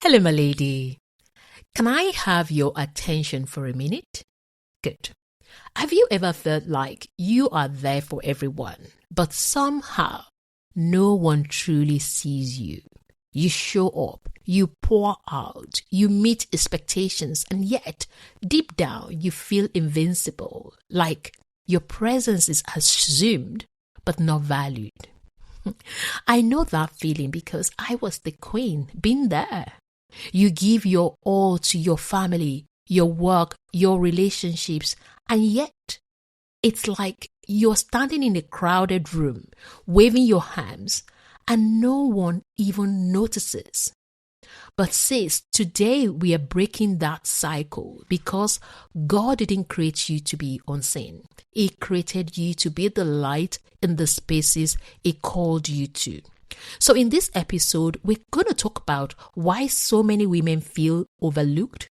Hello, my lady. Can I have your attention for a minute? Good. Have you ever felt like you are there for everyone, but somehow no one truly sees you? You show up, you pour out, you meet expectations, and yet deep down you feel invincible, like your presence is assumed but not valued. I know that feeling because I was the queen, been there. You give your all to your family, your work, your relationships, and yet it's like you're standing in a crowded room, waving your hands, and no one even notices. But sis, today we are breaking that cycle because God didn't create you to be unseen. He created you to be the light in the spaces He called you to. So in this episode, we're going to talk about why so many women feel overlooked,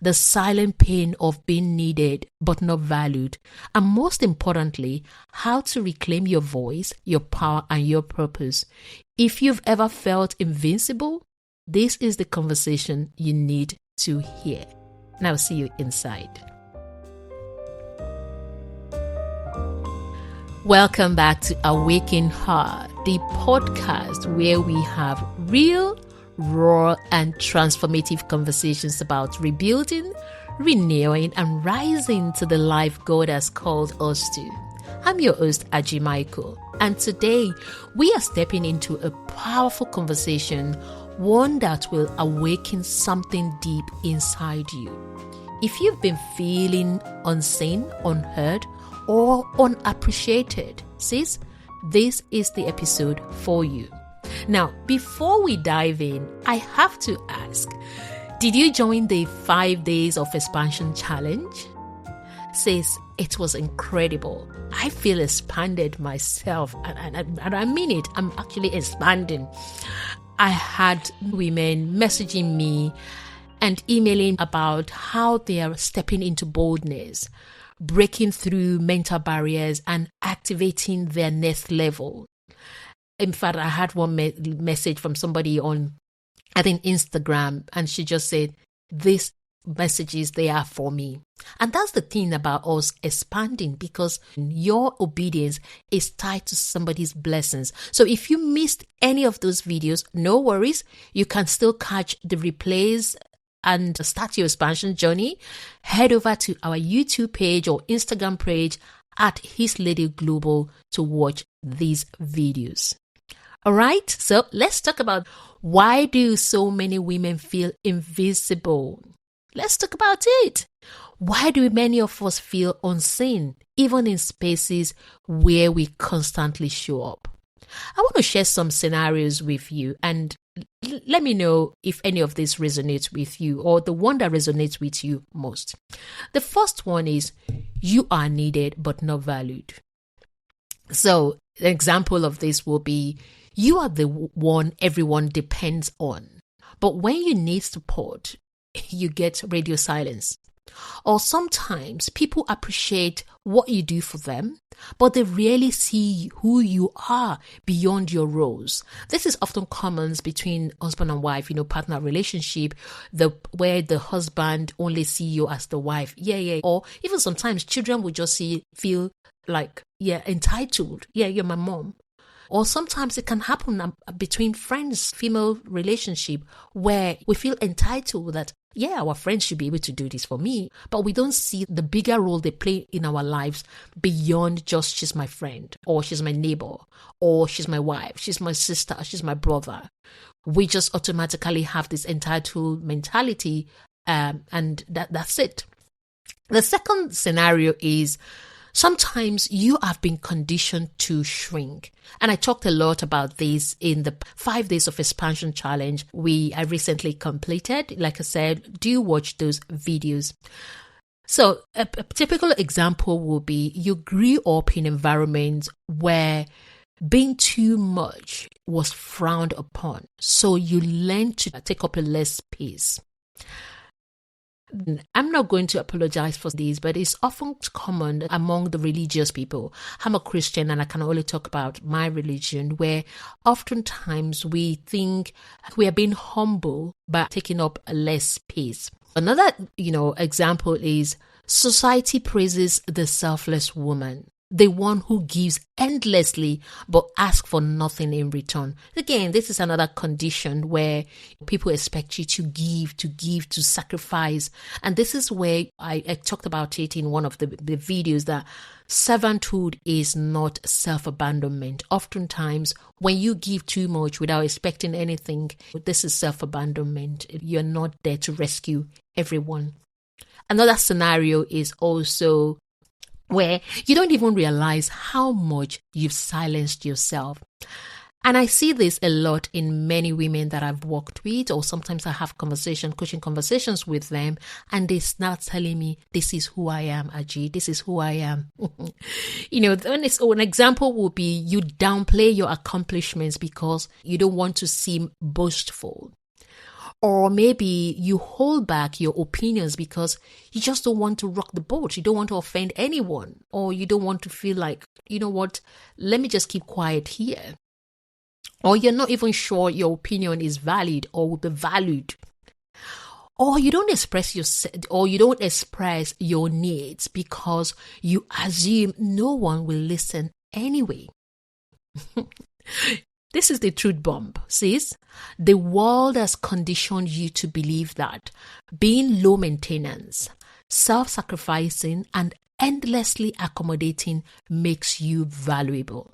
the silent pain of being needed but not valued, and most importantly, how to reclaim your voice, your power, and your purpose. If you've ever felt invincible, this is the conversation you need to hear. Now see you inside. Welcome back to Awaken Her, the podcast where we have real, raw, and transformative conversations about rebuilding, renewing, and rising to the life God has called us to. I'm your host, Aji Michael, and today we are stepping into a powerful conversation, one that will awaken something deep inside you. If you've been feeling unseen, unheard, or unappreciated, sis, this is the episode for you. Now, before we dive in, I have to ask, did you join the 5 days of expansion challenge? Sis, it was incredible. I feel expanded myself, and I mean it, I'm actually expanding. I had women messaging me and emailing about how they are stepping into boldness, breaking through mental barriers, and activating their next level. In fact, I had one message from somebody on, I think, Instagram, and she just said, these messages, they are for me. And that's the thing about us expanding, because your obedience is tied to somebody's blessings. So if you missed any of those videos, no worries. You can still catch the replays and start your expansion journey. Head over to our YouTube page or Instagram page at His Lady Global to watch these videos. All right, so let's talk about why do so many women feel invisible? Let's talk about it. Why do many of us feel unseen, even in spaces where we constantly show up? I want to share some scenarios with you and let me know if any of this resonates with you or the one that resonates with you most. The first one is you are needed but not valued. So an example of this will be you are the one everyone depends on, but when you need support, you get radio silence. Or sometimes people appreciate what you do for them, but they rarely see who you are beyond your roles. This is often common between husband and wife, partner relationship, where the husband only see you as the wife. Yeah. Or even sometimes children will just feel like, entitled. Yeah, you're my mom. Or sometimes it can happen between friends, female relationship, where we feel entitled that, our friends should be able to do this for me, but we don't see the bigger role they play in our lives beyond just she's my friend, or she's my neighbor, or she's my wife, she's my sister, she's my brother. We just automatically have this entitled mentality, and that's it. The second scenario is sometimes you have been conditioned to shrink. And I talked a lot about this in the 5 days of expansion challenge I recently completed. Like I said, do watch those videos. So a typical example will be you grew up in environments where being too much was frowned upon. So you learn to take up a less space. I'm not going to apologize for this, but it's often common among the religious people. I'm a Christian and I can only talk about my religion, where oftentimes we think we are being humble by taking up less space. Another, example is society praises the selfless woman, the one who gives endlessly but asks for nothing in return. Again, this is another condition where people expect you to give, to sacrifice. And this is where I talked about it in one of the videos, that servanthood is not self-abandonment. Oftentimes, when you give too much without expecting anything, this is self-abandonment. You're not there to rescue everyone. Another scenario is also where you don't even realize how much you've silenced yourself. And I see this a lot in many women that I've worked with, or sometimes I have coaching conversations with them, and they start telling me, this is who I am, Aji, this is who I am. An example would be you downplay your accomplishments because you don't want to seem boastful. Or maybe you hold back your opinions because you just don't want to rock the boat. You don't want to offend anyone. Or you don't want to feel like, you know what, let me just keep quiet here. Or you're not even sure your opinion is valid or will be valued. Or you don't express your needs because you assume no one will listen anyway. This is the truth bomb, sis. The world has conditioned you to believe that being low maintenance, self-sacrificing, and endlessly accommodating makes you valuable.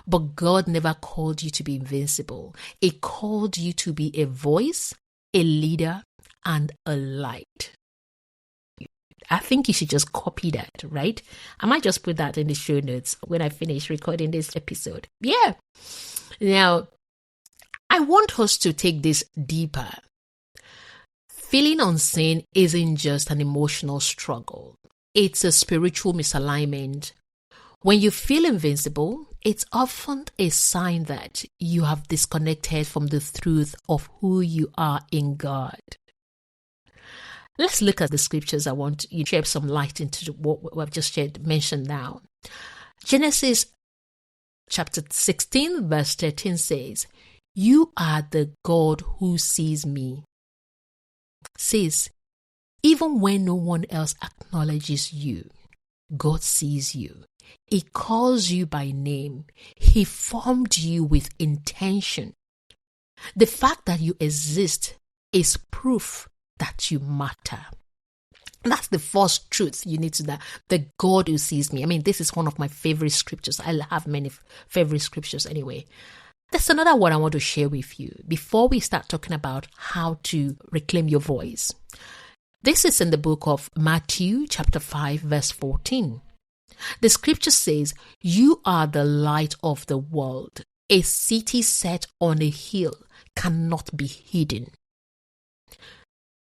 But God never called you to be invincible. He called you to be a voice, a leader, and a light. I think you should just copy that, right? I might just put that in the show notes when I finish recording this episode. Yeah. Now, I want us to take this deeper. Feeling unseen isn't just an emotional struggle. It's a spiritual misalignment. When you feel invincible, it's often a sign that you have disconnected from the truth of who you are in God. Let's look at the scriptures. I want you to shed some light into what I've just mentioned now. Genesis chapter 16, verse 13 says, "You are the God who sees me." Says, even when no one else acknowledges you, God sees you. He calls you by name. He formed you with intention. The fact that you exist is proof that you matter. That's the first truth you need to know. The God who sees me. I mean, this is one of my favorite scriptures. I have many favorite scriptures anyway. There's another one I want to share with you before we start talking about how to reclaim your voice. This is in the book of Matthew chapter 5 verse 14. The scripture says, "You are the light of the world. A city set on a hill cannot be hidden."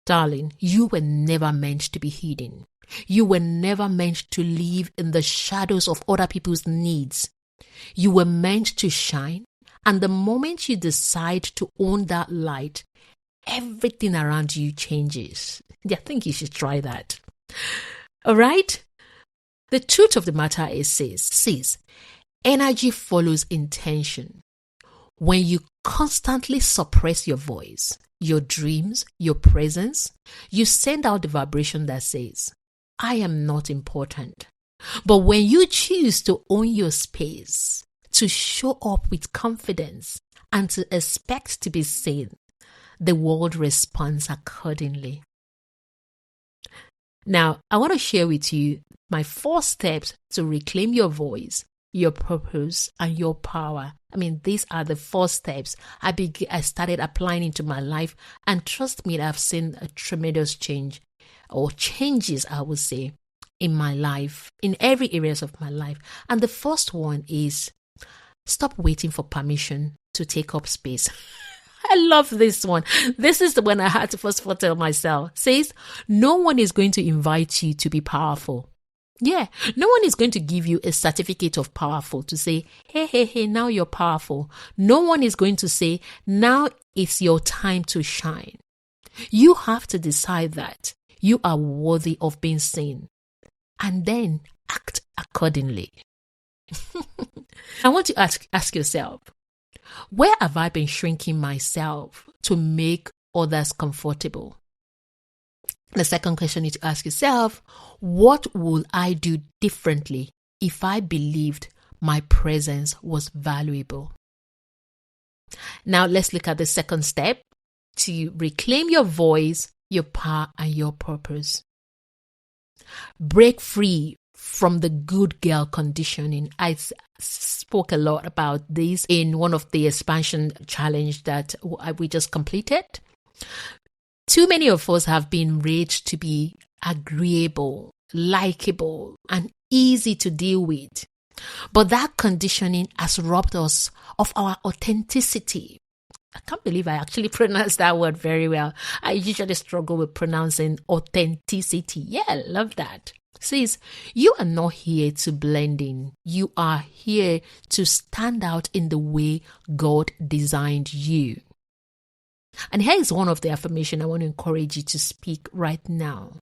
Darling, you were never meant to be hidden. You were never meant to live in the shadows of other people's needs. You were meant to shine, and the moment you decide to own that light, everything around you changes. I think you should try that. All right? The truth of the matter is, sis, energy follows intention. When you constantly suppress your voice, your dreams, your presence, you send out the vibration that says, "I am not important." But when you choose to own your space, to show up with confidence, and to expect to be seen, the world responds accordingly. Now, I want to share with you my 4 steps to reclaim your voice, your purpose, and your power. I mean, these are the 4 steps I started applying into my life, and trust me, I've seen a tremendous change, or changes, I would say, in my life, in every areas of my life. And the first one is stop waiting for permission to take up space. I love this one. This is the one I had to first of all tell myself. Says, no one is going to invite you to be powerful. Yeah, no one is going to give you a certificate of powerful to say, hey, now you're powerful. No one is going to say, now it's your time to shine. You have to decide that You are worthy of being seen. And then act accordingly. I want to ask yourself, where have I been shrinking myself to make others comfortable? The second question is to ask yourself, what will I do differently if I believed my presence was valuable? Now let's look at the second step to reclaim your voice, your power, and your purpose. Break free from the good girl conditioning. I spoke a lot about this in one of the expansion challenge that we just completed. Too many of us have been raised to be agreeable, likable, and easy to deal with. But that conditioning has robbed us of our authenticity. I can't believe I actually pronounced that word very well. I usually struggle with pronouncing authenticity. Yeah, I love that. Says, you are not here to blend in. You are here to stand out in the way God designed you. And here is one of the affirmations I want to encourage you to speak right now.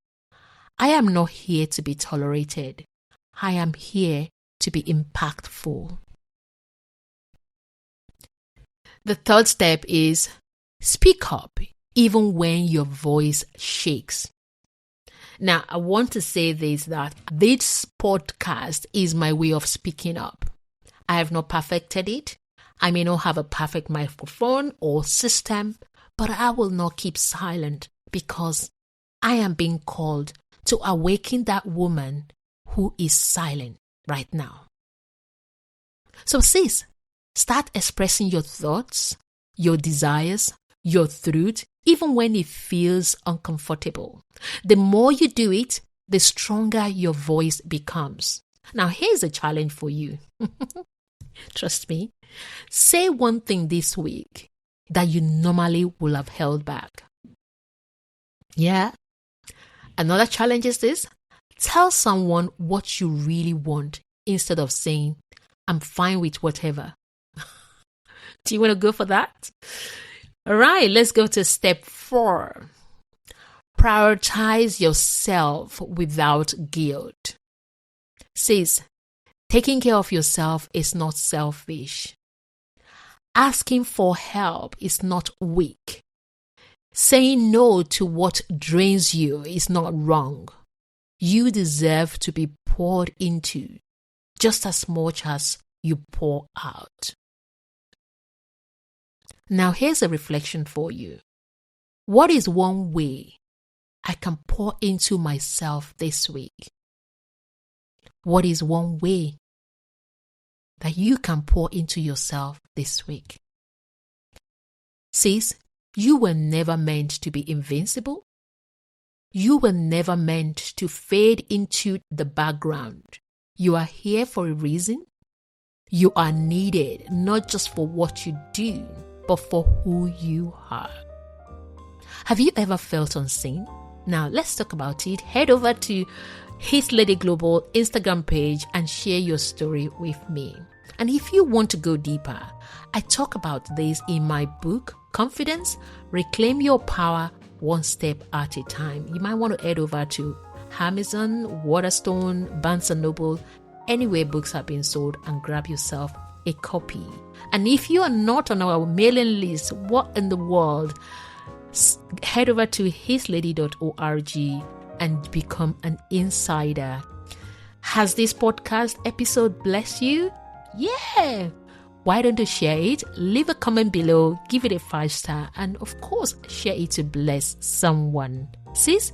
I am not here to be tolerated. I am here to be impactful. The third step is speak up even when your voice shakes. Now, I want to say that this podcast is my way of speaking up. I have not perfected it. I may not have a perfect microphone or system, but I will not keep silent because I am being called to awaken that woman who is silent right now. So sis, start expressing your thoughts, your desires, your truth, even when it feels uncomfortable. The more you do it, the stronger your voice becomes. Now, here's a challenge for you. Trust me. Say one thing this week that you normally would have held back. Yeah. Another challenge is this. Tell someone what you really want instead of saying, I'm fine with whatever. Do you want to go for that? All right, let's go to step 4. Prioritize yourself without guilt. Says, taking care of yourself is not selfish. Asking for help is not weak. Saying no to what drains you is not wrong. You deserve to be poured into just as much as you pour out. Now here's a reflection for you. What is one way I can pour into myself this week? What is one way that you can pour into yourself this week? Sis, you were never meant to be invincible. You were never meant to fade into the background. You are here for a reason. You are needed not just for what you do, but for who you are. Have you ever felt unseen? Now, let's talk about it. Head over to His Lady Global Instagram page and share your story with me. And if you want to go deeper, I talk about this in my book, Confidence, Reclaim Your Power One Step at a Time. You might want to head over to Amazon, Waterstone, Barnes & Noble, anywhere books have been sold, and grab yourself a copy. And if you are not on our mailing list, what in the world? Head over to hislady.org and become an insider. Has this podcast episode blessed you? Yeah! Why don't you share it? Leave a comment below, give it a 5-star, and of course, share it to bless someone. Sis,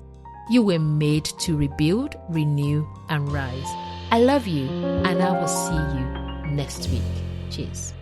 you were made to rebuild, renew, and rise. I love you, and I will see you next week. Cheers.